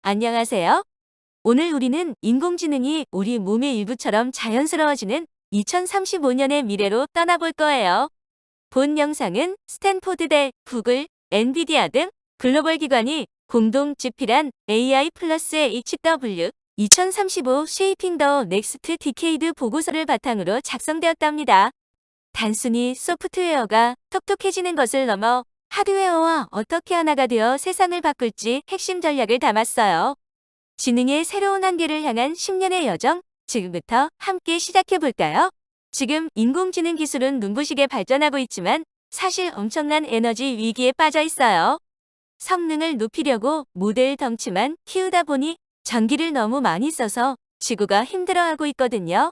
안녕하세요. 오늘 우리는 인공지능이 우리 몸의 일부처럼 자연스러워지는 2035년의 미래로 떠나볼 거예요. 본 영상은 스탠포드대, 구글, 엔비디아 등 글로벌 기관이 공동 집필한 AI 플러스 HW 2035 Shaping the Next Decade 보고서를 바탕으로 작성되었답니다. 단순히 소프트웨어가 똑똑해지는 것을 넘어 하드웨어와 어떻게 하나가 되어 세상을 바꿀지 핵심 전략을 담았어요. 지능의 새로운 한계를 향한 10년의 여정, 지금부터 함께 시작해 볼까요? 지금 인공지능 기술은 눈부시게 발전하고 있지만 사실 엄청난 에너지 위기에 빠져 있어요. 성능을 높이려고 모델 덩치만 키우다 보니 전기를 너무 많이 써서 지구가 힘들어하고 있거든요.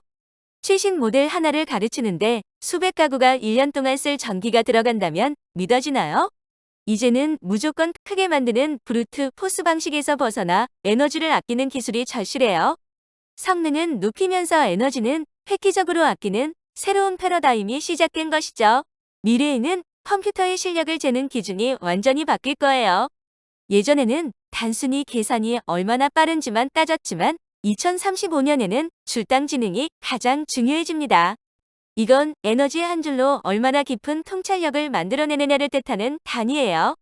최신 모델 하나를 가르치는데 수백 가구가 1년 동안 쓸 전기가 들어간다면 믿어지나요? 이제는 무조건 크게 만드는 브루트 포스 방식에서 벗어나 에너지를 아끼는 기술이 절실해요. 성능은 높이면서 에너지는 획기적으로 아끼는 새로운 패러다임이 시작된 것이죠. 미래에는 컴퓨터의 실력을 재는 기준이 완전히 바뀔 거예요. 예전에는 단순히 계산이 얼마나 빠른지만 따졌지만 2035년에는 줄당 지능이 가장 중요해집니다. 이건 에너지 한 줄로 얼마나 깊은 통찰력을 만들어내느냐를 뜻하는 단위예요.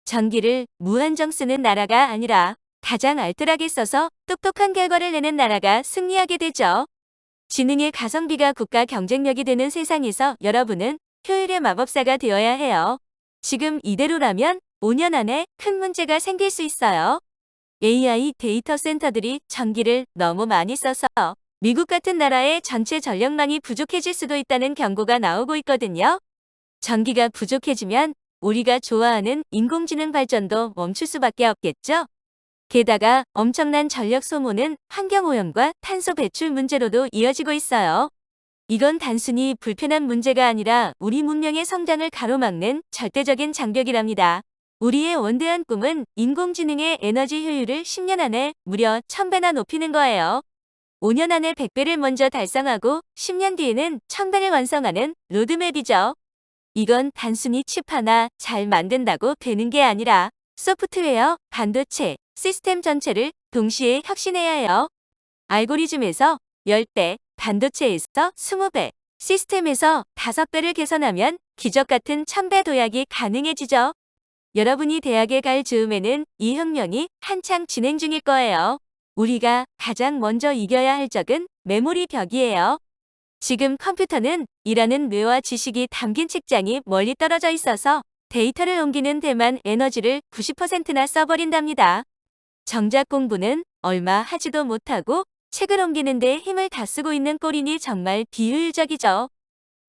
전기를 무한정 쓰는 나라가 아니라 가장 알뜰하게 써서 똑똑한 결과를 내는 나라가 승리하게 되죠. 지능의 가성비가 국가 경쟁력이 되는 세상에서 여러분은 효율의 마법사가 되어야 해요. 지금 이대로라면 5년 안에 큰 문제가 생길 수 있어요. AI 데이터 센터들이 전기를 너무 많이 써서 미국 같은 나라의 전체 전력망이 부족해질 수도 있다는 경고가 나오고 있거든요. 전기가 부족해지면 우리가 좋아하는 인공지능 발전도 멈출 수밖에 없겠죠. 게다가 엄청난 전력 소모는 환경오염과 탄소 배출 문제로도 이어지고 있어요. 이건 단순히 불편한 문제가 아니라 우리 문명의 성장을 가로막는 절대적인 장벽이랍니다. 우리의 원대한 꿈은 인공지능의 에너지 효율을 10년 안에 무려 1000배나 높이는 거예요. 5년 안에 100배를 먼저 달성하고 10년 뒤에는 1000배를 완성하는 로드맵이죠. 이건 단순히 칩 하나 잘 만든다고 되는 게 아니라 소프트웨어, 반도체, 시스템 전체를 동시에 혁신해야 해요. 알고리즘에서 10배, 반도체에서 20배, 시스템에서 5배를 개선하면 기적 같은 1000배 도약이 가능해지죠. 여러분이 대학에 갈 즈음에는 이 혁명이 한창 진행 중일 거예요. 우리가 가장 먼저 이겨야 할 적은 메모리 벽이에요. 지금 컴퓨터는 일하는 뇌와 지식이 담긴 책장이 멀리 떨어져 있어서 데이터를 옮기는 데만 에너지를 90%나 써버린답니다. 정작 공부는 얼마 하지도 못하고 책을 옮기는 데 힘을 다 쓰고 있는 꼴이니 정말 비효율적이죠.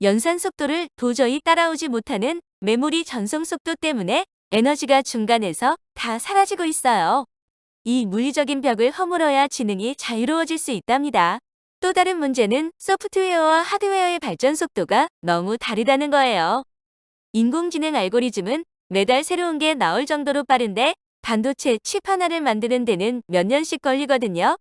연산 속도를 도저히 따라오지 못하는 메모리 전송 속도 때문에 에너지가 중간에서 다 사라지고 있어요. 이 물리적인 벽을 허물어야 지능이 자유로워질 수 있답니다. 또 다른 문제는 소프트웨어와 하드웨어의 발전 속도가 너무 다르다는 거예요. 인공지능 알고리즘은 매달 새로운 게 나올 정도로 빠른데 반도체 칩 하나를 만드는 데는 몇 년씩 걸리거든요.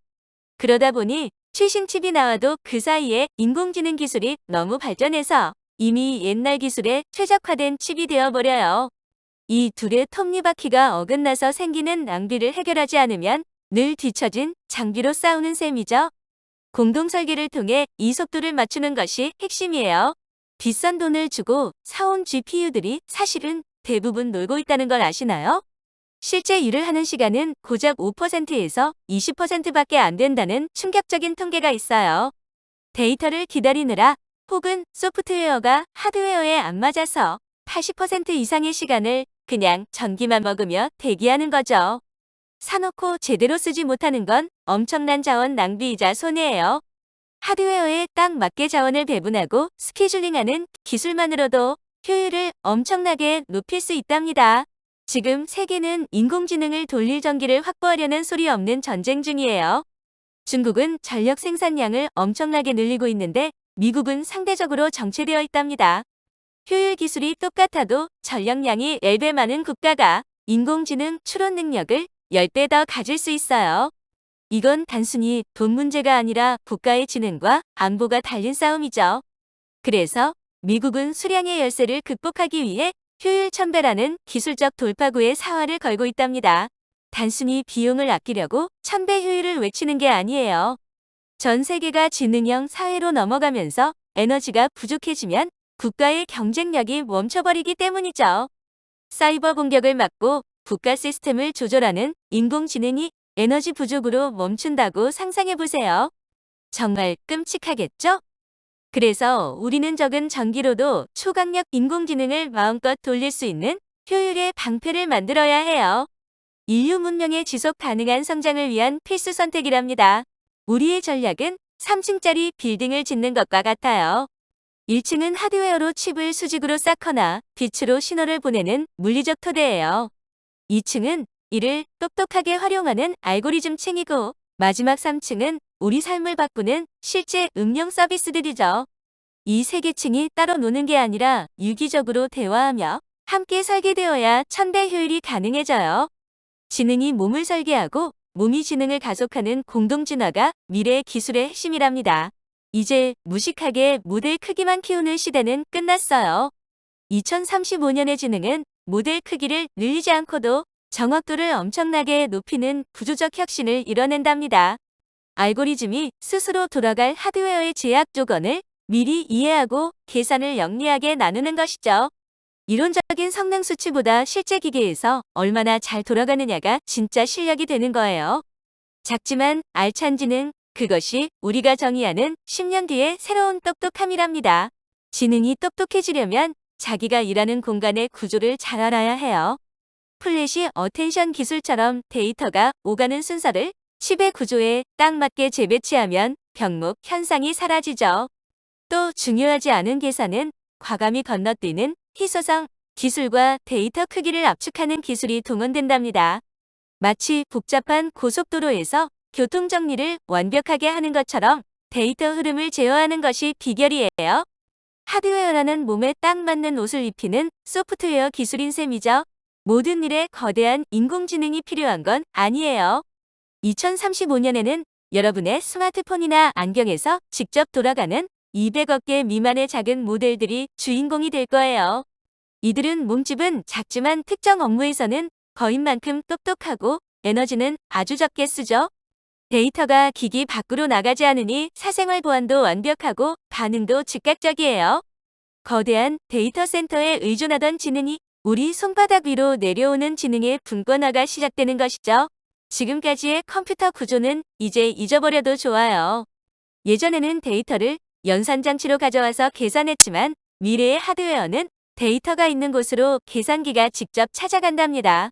그러다 보니 최신 칩이 나와도 그 사이에 인공지능 기술이 너무 발전해서 이미 옛날 기술에 최적화된 칩이 되어버려요. 이 둘의 톱니바퀴가 어긋나서 생기는 낭비를 해결하지 않으면 늘 뒤처진 장비로 싸우는 셈이죠. 공동 설계를 통해 이 속도를 맞추는 것이 핵심이에요. 비싼 돈을 주고 사온 GPU들이 사실은 대부분 놀고 있다는 걸 아시나요? 실제 일을 하는 시간은 고작 5%에서 20%밖에 안 된다는 충격적인 통계가 있어요. 데이터를 기다리느라 혹은 소프트웨어가 하드웨어에 안 맞아서 80% 이상의 시간을 그냥 전기만 먹으며 대기하는 거죠. 사놓고 제대로 쓰지 못하는 건 엄청난 자원 낭비이자 손해예요. 하드웨어에 딱 맞게 자원을 배분하고 스케줄링하는 기술만으로도 효율을 엄청나게 높일 수 있답니다. 지금 세계는 인공지능을 돌릴 전기를 확보하려는 소리 없는 전쟁 중이에요. 중국은 전력 생산량을 엄청나게 늘리고 있는데 미국은 상대적으로 정체되어 있답니다. 효율 기술이 똑같아도 전력량이 10배 많은 국가가 인공지능 추론 능력을 10배 더 가질 수 있어요. 이건 단순히 돈 문제가 아니라 국가의 지능과 안보가 달린 싸움이죠. 그래서 미국은 수량의 열세를 극복하기 위해 효율 1000배라는 기술적 돌파구에 사활을 걸고 있답니다. 단순히 비용을 아끼려고 1000배 효율을 외치는 게 아니에요. 전 세계가 지능형 사회로 넘어가면서 에너지가 부족해지면 국가의 경쟁력이 멈춰버리기 때문이죠. 사이버 공격을 막고 국가 시스템을 조절하는 인공지능이 에너지 부족으로 멈춘다고 상상해보세요. 정말 끔찍하겠죠? 그래서 우리는 적은 전기로도 초강력 인공지능을 마음껏 돌릴 수 있는 효율의 방패를 만들어야 해요. 인류 문명의 지속 가능한 성장을 위한 필수 선택이랍니다. 우리의 전략은 3층짜리 빌딩을 짓는 것과 같아요. 1층은 하드웨어로 칩을 수직으로 쌓거나 빛으로 신호를 보내는 물리적 토대예요. 2층은 이를 똑똑하게 활용하는 알고리즘 층이고, 마지막 3층은 우리 삶을 바꾸는 실제 응용 서비스들이죠. 이 세 개 층이 따로 노는 게 아니라 유기적으로 대화하며 함께 설계되어야 1000배 효율이 가능해져요. 지능이 몸을 설계하고 몸이 지능을 가속하는 공동진화가 미래의 기술의 핵심이랍니다. 이제 무식하게 모델 크기만 키우는 시대는 끝났어요. 2035년의 지능은 모델 크기를 늘리지 않고도 정확도를 엄청나게 높이는 구조적 혁신을 이뤄낸답니다. 알고리즘이 스스로 돌아갈 하드웨어의 제약 조건을 미리 이해하고 계산을 영리하게 나누는 것이죠. 이론적인 성능 수치보다 실제 기계에서 얼마나 잘 돌아가느냐가 진짜 실력이 되는 거예요. 작지만 알찬 지능, 그것이 우리가 정의하는 10년 뒤의 새로운 똑똑함이랍니다. 지능이 똑똑해지려면 자기가 일하는 공간의 구조를 잘 알아야 해요. 플래시 어텐션 기술처럼 데이터가 오가는 순서를 칩의 구조에 딱 맞게 재배치하면 병목 현상이 사라지죠. 또 중요하지 않은 계산은 과감히 건너뛰는 희소성 기술과 데이터 크기를 압축하는 기술이 동원된답니다. 마치 복잡한 고속도로에서 교통 정리를 완벽하게 하는 것처럼 데이터 흐름을 제어하는 것이 비결이에요. 하드웨어라는 몸에 딱 맞는 옷을 입히는 소프트웨어 기술인 셈이죠. 모든 일에 거대한 인공지능이 필요한 건 아니에요. 2035년에는 여러분의 스마트폰이나 안경에서 직접 돌아가는 200억 개 미만의 작은 모델들이 주인공이 될 거예요. 이들은 몸집은 작지만 특정 업무에서는 거인만큼 똑똑하고 에너지는 아주 적게 쓰죠. 데이터가 기기 밖으로 나가지 않으니 사생활 보안도 완벽하고 반응도 즉각적이에요. 거대한 데이터 센터에 의존하던 지능이 우리 손바닥 위로 내려오는 지능의 분권화가 시작되는 것이죠. 지금까지의 컴퓨터 구조는 이제 잊어버려도 좋아요. 예전에는 데이터를 연산장치로 가져와서 계산했지만 미래의 하드웨어는 데이터가 있는 곳으로 계산기가 직접 찾아간답니다.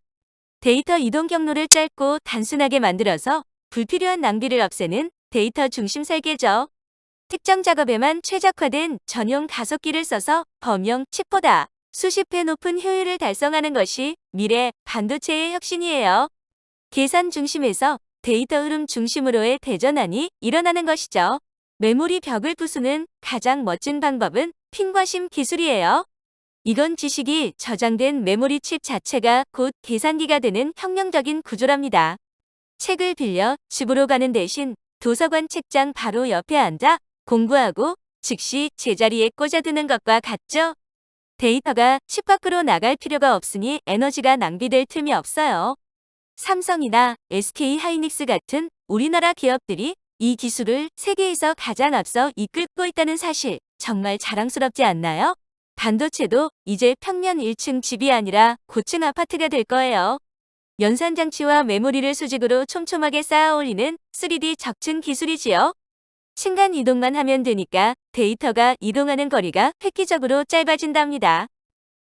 데이터 이동 경로를 짧고 단순하게 만들어서 불필요한 낭비를 없애는 데이터 중심 설계죠. 특정 작업에만 최적화된 전용 가속기를 써서 범용 칩보다 수십 배 높은 효율을 달성하는 것이 미래 반도체의 혁신이에요. 계산 중심에서 데이터 흐름 중심으로의 대전환이 일어나는 것이죠. 메모리 벽을 부수는 가장 멋진 방법은 핀과심 기술이에요. 이건 지식이 저장된 메모리 칩 자체가 곧 계산기가 되는 혁명적인 구조랍니다. 책을 빌려 집으로 가는 대신 도서관 책장 바로 옆에 앉아 공부하고 즉시 제자리에 꽂아두는 것과 같죠? 데이터가 칩 밖으로 나갈 필요가 없으니 에너지가 낭비될 틈이 없어요. 삼성이나 SK 하이닉스 같은 우리나라 기업들이 이 기술을 세계에서 가장 앞서 이끌고 있다는 사실 정말 자랑스럽지 않나요? 반도체도 이제 평면 1층 집이 아니라 고층 아파트가 될 거예요. 연산장치와 메모리를 수직으로 촘촘하게 쌓아 올리는 3D 적층 기술이지요. 층간 이동만 하면 되니까 데이터가 이동하는 거리가 획기적으로 짧아진답니다.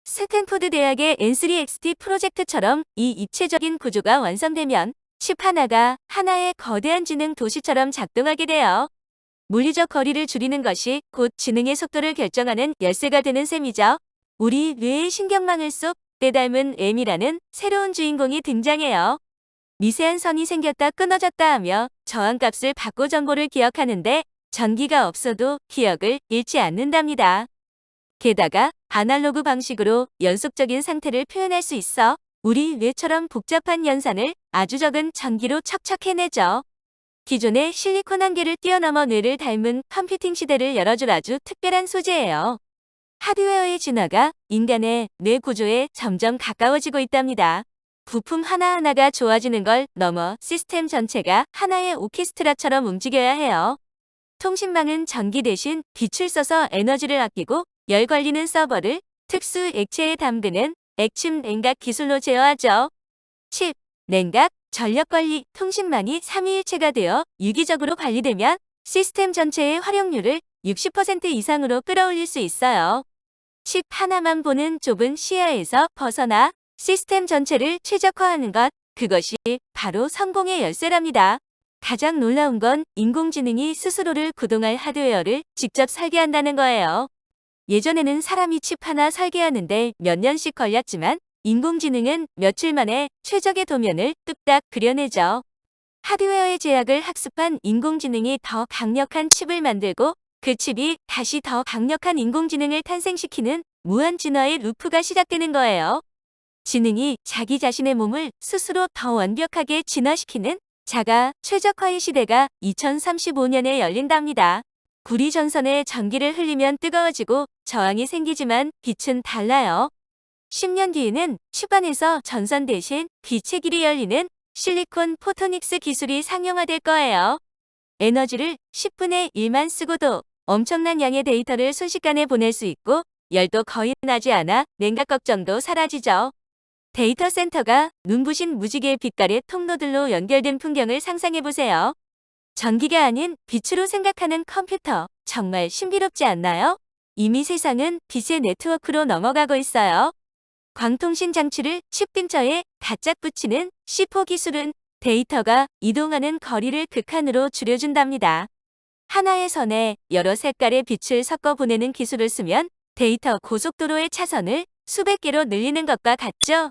스탠포드 대학의 N3XT 프로젝트처럼 이 입체적인 구조가 완성되면 칩 하나가 하나의 거대한 지능 도시처럼 작동하게 돼요. 물리적 거리를 줄이는 것이 곧 지능의 속도를 결정하는 열쇠가 되는 셈이죠. 우리 뇌의 신경망을 쏙 빼닮은 M이라는 새로운 주인공이 등장해요. 미세한 선이 생겼다 끊어졌다 하며 저항값을 받고 정보를 기억하는데 전기가 없어도 기억을 잃지 않는답니다. 게다가 아날로그 방식으로 연속적인 상태를 표현할 수 있어 우리 뇌처럼 복잡한 연산을 아주 적은 전기로 척척 해내죠. 기존의 실리콘 한계를 뛰어넘어 뇌를 닮은 컴퓨팅 시대를 열어줄 아주 특별한 소재예요. 하드웨어의 진화가 인간의 뇌 구조에 점점 가까워지고 있답니다. 부품 하나하나가 좋아지는 걸 넘어 시스템 전체가 하나의 오케스트라처럼 움직여야 해요. 통신망은 전기 대신 빛을 써서 에너지를 아끼고 열 걸리는 서버를 특수 액체에 담그는 액침 냉각 기술로 제어하죠. 칩, 냉각, 전력 관리, 통신망이 삼위일체가 되어 유기적으로 관리되면 시스템 전체의 활용률을 60% 이상으로 끌어올릴 수 있어요. 칩 하나만 보는 좁은 시야에서 벗어나 시스템 전체를 최적화하는 것, 그것이 바로 성공의 열쇠랍니다. 가장 놀라운 건 인공지능이 스스로를 구동할 하드웨어를 직접 설계한다는 거예요. 예전에는 사람이 칩 하나 설계하는데 몇 년씩 걸렸지만 인공지능은 며칠 만에 최적의 도면을 뚝딱 그려내죠. 하드웨어의 제약을 학습한 인공지능이 더 강력한 칩을 만들고 그 칩이 다시 더 강력한 인공지능을 탄생시키는 무한 진화의 루프가 시작되는 거예요. 지능이 자기 자신의 몸을 스스로 더 완벽하게 진화시키는 자가 최적화의 시대가 2035년에 열린답니다. 구리 전선에 전기를 흘리면 뜨거워지고 저항이 생기지만 빛은 달라요. 10년 뒤에는 칩 안에서 전선 대신 빛의 길이 열리는 실리콘 포토닉스 기술이 상용화될 거예요. 에너지를 10분의 1만 쓰고도 엄청난 양의 데이터를 순식간에 보낼 수 있고 열도 거의 나지 않아 냉각 걱정도 사라지죠. 데이터 센터가 눈부신 무지개 빛깔의 통로들로 연결된 풍경을 상상해보세요. 전기가 아닌 빛으로 생각하는 컴퓨터, 정말 신비롭지 않나요? 이미 세상은 빛의 네트워크로 넘어가고 있어요. 광통신 장치를 칩 근처에 바짝 붙이는 C4 기술은 데이터가 이동하는 거리를 극한으로 줄여준답니다. 하나의 선에 여러 색깔의 빛을 섞어 보내는 기술을 쓰면 데이터 고속도로의 차선을 수백 개로 늘리는 것과 같죠?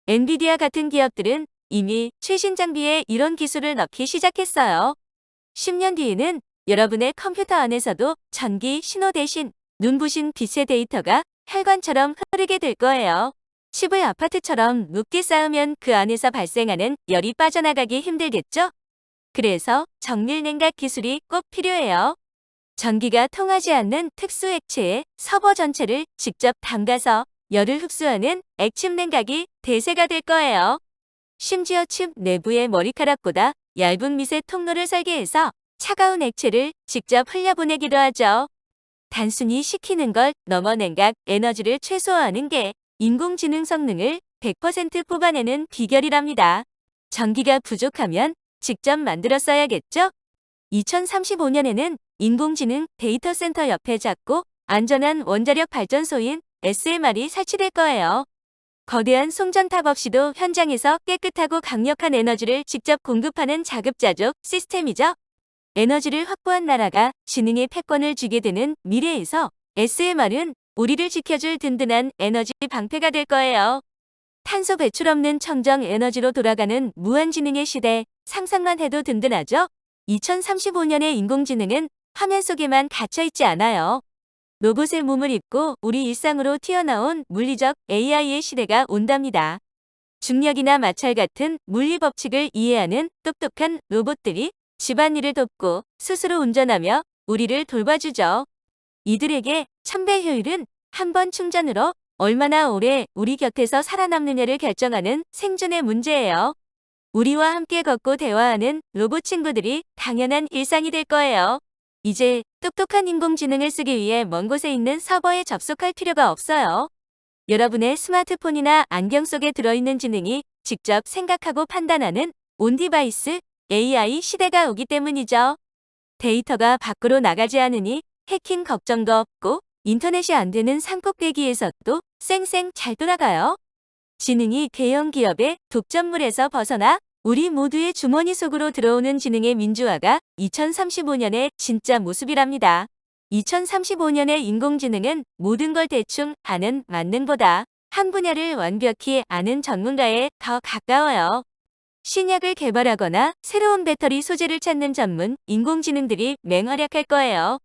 엔비디아 같은 기업들은 이미 최신 장비에 이런 기술을 넣기 시작했어요. 10년 뒤에는 여러분의 컴퓨터 안에서도 전기 신호 대신 눈부신 빛의 데이터가 혈관처럼 흐르게 될 거예요. 칩을 아파트처럼 높게 쌓으면 그 안에서 발생하는 열이 빠져나가기 힘들겠죠? 그래서 정밀 냉각 기술이 꼭 필요해요. 전기가 통하지 않는 특수 액체에 서버 전체를 직접 담가서 열을 흡수하는 액침 냉각이 대세가 될 거예요. 심지어 칩 내부의 머리카락보다 얇은 미세 통로를 설계해서 차가운 액체를 직접 흘려보내기도 하죠. 단순히 식히는 걸 넘어 냉각 에너지를 최소화하는 게 인공지능 성능을 100% 뽑아내는 비결이랍니다. 전기가 부족하면 직접 만들어 써야겠죠? 2035년에는 인공지능 데이터 센터 옆에 작고 안전한 원자력 발전소인 SMR이 설치될 거예요. 거대한 송전탑 없이도 현장에서 깨끗하고 강력한 에너지를 직접 공급하는 자급자족 시스템이죠. 에너지를 확보한 나라가 지능의 패권을 쥐게 되는 미래에서 SMR은 우리를 지켜줄 든든한 에너지 방패가 될 거예요. 탄소 배출 없는 청정 에너지로 돌아가는 무한지능의 시대, 상상만 해도 든든하죠? 2035년의 인공지능은 화면 속에만 갇혀있지 않아요. 로봇의 몸을 입고 우리 일상으로 튀어나온 물리적 AI의 시대가 온답니다. 중력이나 마찰 같은 물리 법칙을 이해하는 똑똑한 로봇들이 집안일을 돕고 스스로 운전하며 우리를 돌봐주죠. 이들에게 첨배 효율은 한 번 충전으로 얼마나 오래 우리 곁에서 살아남느냐를 결정하는 생존의 문제예요. 우리와 함께 걷고 대화하는 로봇 친구들이 당연한 일상이 될 거예요. 이제 똑똑한 인공지능을 쓰기 위해 먼 곳에 있는 서버에 접속할 필요가 없어요. 여러분의 스마트폰이나 안경 속에 들어있는 지능이 직접 생각하고 판단하는 온디바이스 AI 시대가 오기 때문이죠. 데이터가 밖으로 나가지 않으니 해킹 걱정도 없고 인터넷이 안 되는 산꼭대기에서도 쌩쌩 잘 돌아가요. 지능이 대형 기업의 독점물에서 벗어나 우리 모두의 주머니 속으로 들어오는 지능의 민주화가 2035년의 진짜 모습이랍니다. 2035년의 인공지능은 모든 걸 대충 아는 만능보다 한 분야를 완벽히 아는 전문가에 더 가까워요. 신약을 개발하거나 새로운 배터리 소재를 찾는 전문 인공지능들이 맹활약할 거예요.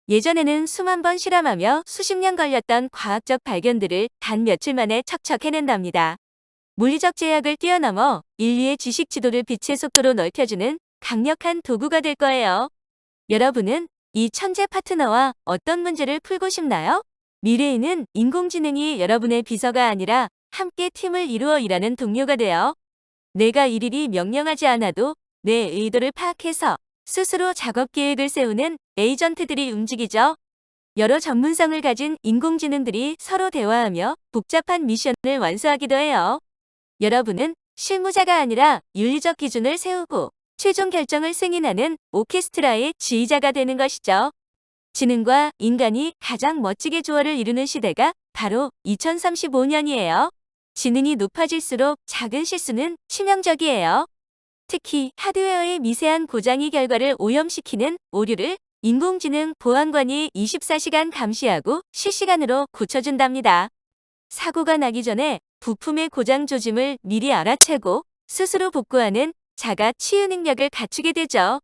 예전에는 수만 번 실험하며 수십 년 걸렸던 과학적 발견들을 단 며칠 만에 척척 해낸답니다. 물리적 제약을 뛰어넘어 인류의 지식 지도를 빛의 속도로 넓혀주는 강력한 도구가 될 거예요. 여러분은 이 천재 파트너와 어떤 문제를 풀고 싶나요? 미래에는 인공지능이 여러분의 비서가 아니라 함께 팀을 이루어 일하는 동료가 되어 내가 일일이 명령하지 않아도 내 의도를 파악해서 스스로 작업 계획을 세우는 에이전트들이 움직이죠. 여러 전문성을 가진 인공지능들이 서로 대화하며 복잡한 미션을 완수하기도 해요. 여러분은 실무자가 아니라 윤리적 기준을 세우고 최종 결정을 승인하는 오케스트라의 지휘자가 되는 것이죠. 지능과 인간이 가장 멋지게 조화를 이루는 시대가 바로 2035년이에요. 지능이 높아질수록 작은 실수는 치명적이에요. 특히 하드웨어의 미세한 고장이 결과를 오염시키는 오류를 인공지능 보안관이 24시간 감시하고 실시간으로 고쳐준답니다. 사고가 나기 전에 부품의 고장 조짐을 미리 알아채고 스스로 복구하는 자가 치유 능력을 갖추게 되죠.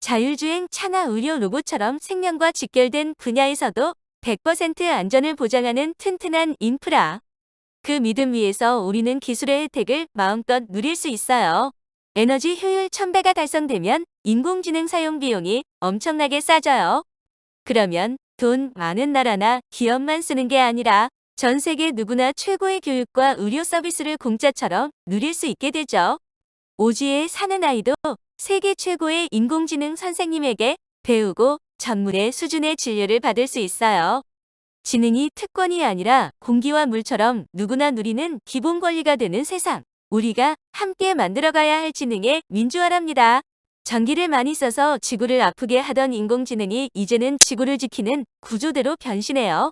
자율주행 차나 의료 로봇처럼 생명과 직결된 분야에서도 100% 안전을 보장하는 튼튼한 인프라. 그 믿음 위에서 우리는 기술의 혜택을 마음껏 누릴 수 있어요. 에너지 효율 1000배가 달성되면 인공지능 사용 비용이 엄청나게 싸져요. 그러면 돈 많은 나라나 기업만 쓰는 게 아니라 전 세계 누구나 최고의 교육과 의료 서비스를 공짜처럼 누릴 수 있게 되죠. 오지에 사는 아이도 세계 최고의 인공지능 선생님에게 배우고 전문의 수준의 진료를 받을 수 있어요. 지능이 특권이 아니라 공기와 물처럼 누구나 누리는 기본 권리가 되는 세상. 우리가 함께 만들어가야 할 지능의 민주화랍니다. 전기를 많이 써서 지구를 아프게 하던 인공지능이 이제는 지구를 지키는 구조대로 변신해요.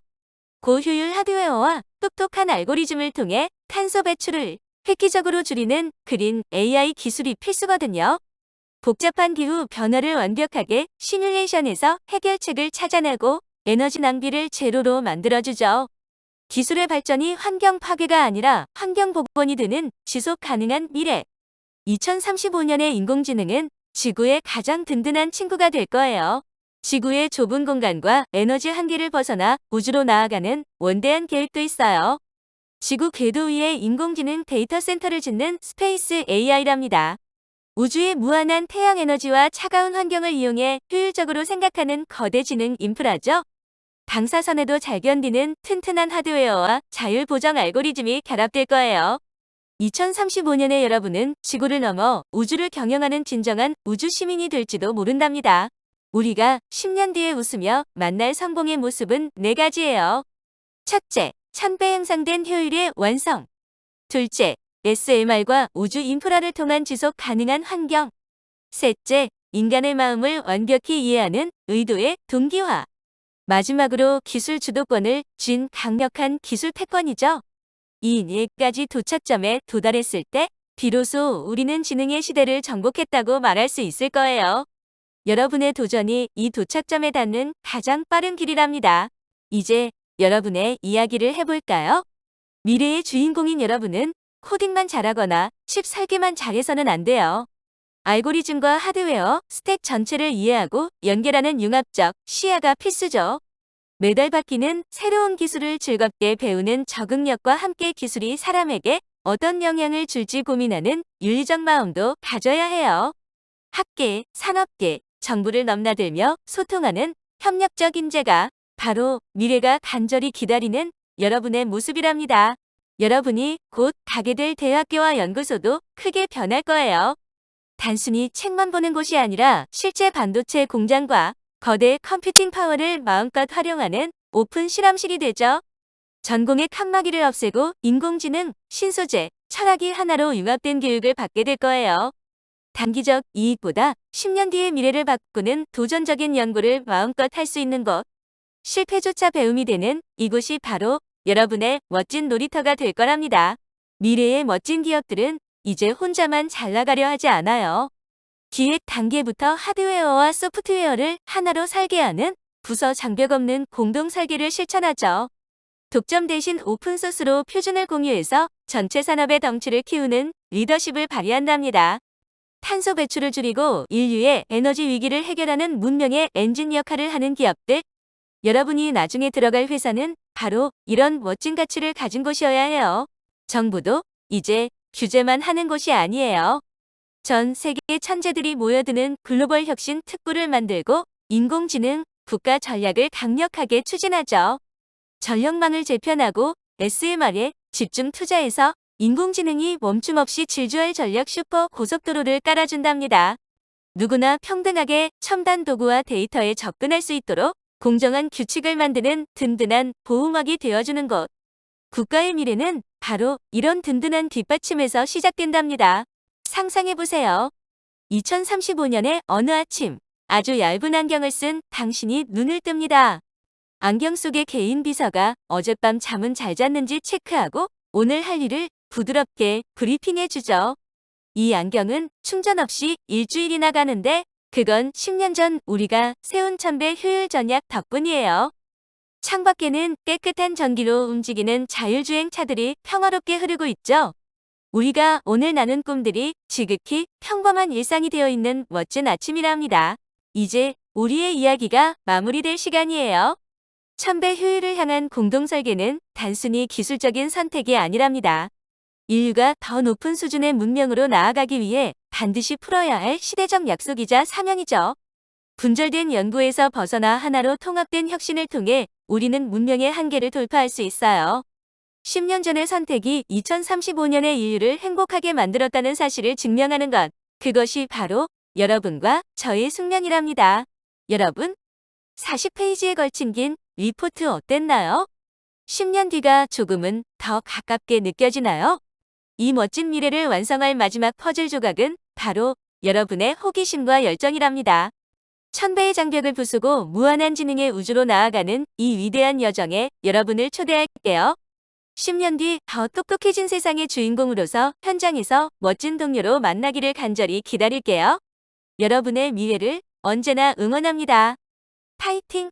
고효율 하드웨어와 똑똑한 알고리즘을 통해 탄소 배출을 획기적으로 줄이는 그린 AI 기술이 필수거든요. 복잡한 기후 변화를 완벽하게 시뮬레이션해서 해결책을 찾아내고 에너지 낭비를 제로로 만들어주죠. 기술의 발전이 환경 파괴가 아니라 환경 복원이 되는 지속 가능한 미래. 2035년의 인공지능은 지구의 가장 든든한 친구가 될 거예요. 지구의 좁은 공간과 에너지 한계를 벗어나 우주로 나아가는 원대한 계획도 있어요. 지구 궤도 위에 인공지능 데이터 센터를 짓는 스페이스 AI랍니다. 우주의 무한한 태양 에너지와 차가운 환경을 이용해 효율적으로 생각하는 거대 지능 인프라죠. 방사선에도 잘 견디는 튼튼한 하드웨어와 자율 보정 알고리즘이 결합될 거예요. 2035년에 여러분은 지구를 넘어 우주를 경영하는 진정한 우주 시민이 될지도 모른답니다. 우리가 10년 뒤에 웃으며 만날 성공의 모습은 4가지예요. 첫째, 1000배 향상된 효율의 완성. 둘째, SMR과 우주 인프라를 통한 지속 가능한 환경. 셋째, 인간의 마음을 완벽히 이해하는 의도의 동기화. 마지막으로 기술 주도권을 쥔 강력한 기술 패권이죠. 이 4가지 도착점에 도달했을 때 비로소 우리는 지능의 시대를 정복했다고 말할 수 있을 거예요. 여러분의 도전이 이 도착점에 닿는 가장 빠른 길이랍니다. 이제 여러분의 이야기를 해볼까요? 미래의 주인공인 여러분은 코딩만 잘하거나 칩 설계만 잘해서는 안 돼요. 알고리즘과 하드웨어, 스택 전체를 이해하고 연결하는 융합적 시야가 필수죠. 매달 바뀌는 새로운 기술을 즐겁게 배우는 적응력과 함께 기술이 사람에게 어떤 영향을 줄지 고민하는 윤리적 마음도 가져야 해요. 학계, 산업계, 정부를 넘나들며 소통하는 협력적 인재가 바로 미래가 간절히 기다리는 여러분의 모습이랍니다. 여러분이 곧 가게 될 대학교와 연구소도 크게 변할 거예요. 단순히 책만 보는 곳이 아니라 실제 반도체 공장과 거대 컴퓨팅 파워를 마음껏 활용하는 오픈 실험실이 되죠. 전공의 칸막이를 없애고 인공지능, 신소재, 철학이 하나로 융합된 교육을 받게 될 거예요. 단기적 이익보다 10년 뒤의 미래를 바꾸는 도전적인 연구를 마음껏 할 수 있는 곳. 실패조차 배움이 되는 이곳이 바로 여러분의 멋진 놀이터가 될 거랍니다. 미래의 멋진 기업들은 이제 혼자만 잘 나가려 하지 않아요. 기획 단계부터 하드웨어와 소프트웨어를 하나로 설계하는 부서 장벽 없는 공동 설계를 실천하죠. 독점 대신 오픈소스로 표준을 공유해서 전체 산업의 덩치를 키우는 리더십을 발휘한답니다. 탄소 배출을 줄이고 인류의 에너지 위기를 해결하는 문명의 엔진 역할을 하는 기업들. 여러분이 나중에 들어갈 회사는 바로 이런 멋진 가치를 가진 곳이어야 해요. 정부도 이제 규제만 하는 곳이 아니에요. 전 세계 천재들이 모여드는 글로벌 혁신 특구를 만들고 인공지능 국가 전략을 강력하게 추진하죠. 전력망을 재편하고 SMR에 집중 투자해서 인공지능이 멈춤 없이 질주할 전략 슈퍼 고속도로를 깔아준답니다. 누구나 평등하게 첨단 도구와 데이터에 접근할 수 있도록 공정한 규칙을 만드는 든든한 보호막이 되어주는 것. 국가의 미래는 바로 이런 든든한 뒷받침에서 시작된답니다. 상상해보세요. 2035년의 어느 아침, 아주 얇은 안경을 쓴 당신이 눈을 뜹니다. 안경 속의 개인 비서가 어젯밤 잠은 잘 잤는지 체크하고 오늘 할 일을 부드럽게 브리핑해주죠. 이 안경은 충전 없이 일주일이나 가는데 그건 10년 전 우리가 세운 천배 효율 전략 덕분이에요. 창밖에는 깨끗한 전기로 움직이는 자율주행 차들이 평화롭게 흐르고 있죠. 우리가 오늘 나눈 꿈들이 지극히 평범한 일상이 되어 있는 멋진 아침이랍니다. 이제 우리의 이야기가 마무리될 시간이에요. 천배 효율을 향한 공동설계는 단순히 기술적인 선택이 아니랍니다. 인류가 더 높은 수준의 문명으로 나아가기 위해 반드시 풀어야 할 시대적 약속이자 사명이죠. 분절된 연구에서 벗어나 하나로 통합된 혁신을 통해 우리는 문명의 한계를 돌파할 수 있어요. 10년 전의 선택이 2035년의 인류를 행복하게 만들었다는 사실을 증명하는 것. 그것이 바로 여러분과 저의 숙명이랍니다. 여러분, 40페이지에 걸친 긴 리포트 어땠나요? 10년 뒤가 조금은 더 가깝게 느껴지나요? 이 멋진 미래를 완성할 마지막 퍼즐 조각은 바로 여러분의 호기심과 열정이랍니다. 천배의 장벽을 부수고 무한한 지능의 우주로 나아가는 이 위대한 여정에 여러분을 초대할게요. 10년 뒤 더 똑똑해진 세상의 주인공으로서 현장에서 멋진 동료로 만나기를 간절히 기다릴게요. 여러분의 미래를 언제나 응원합니다. 파이팅!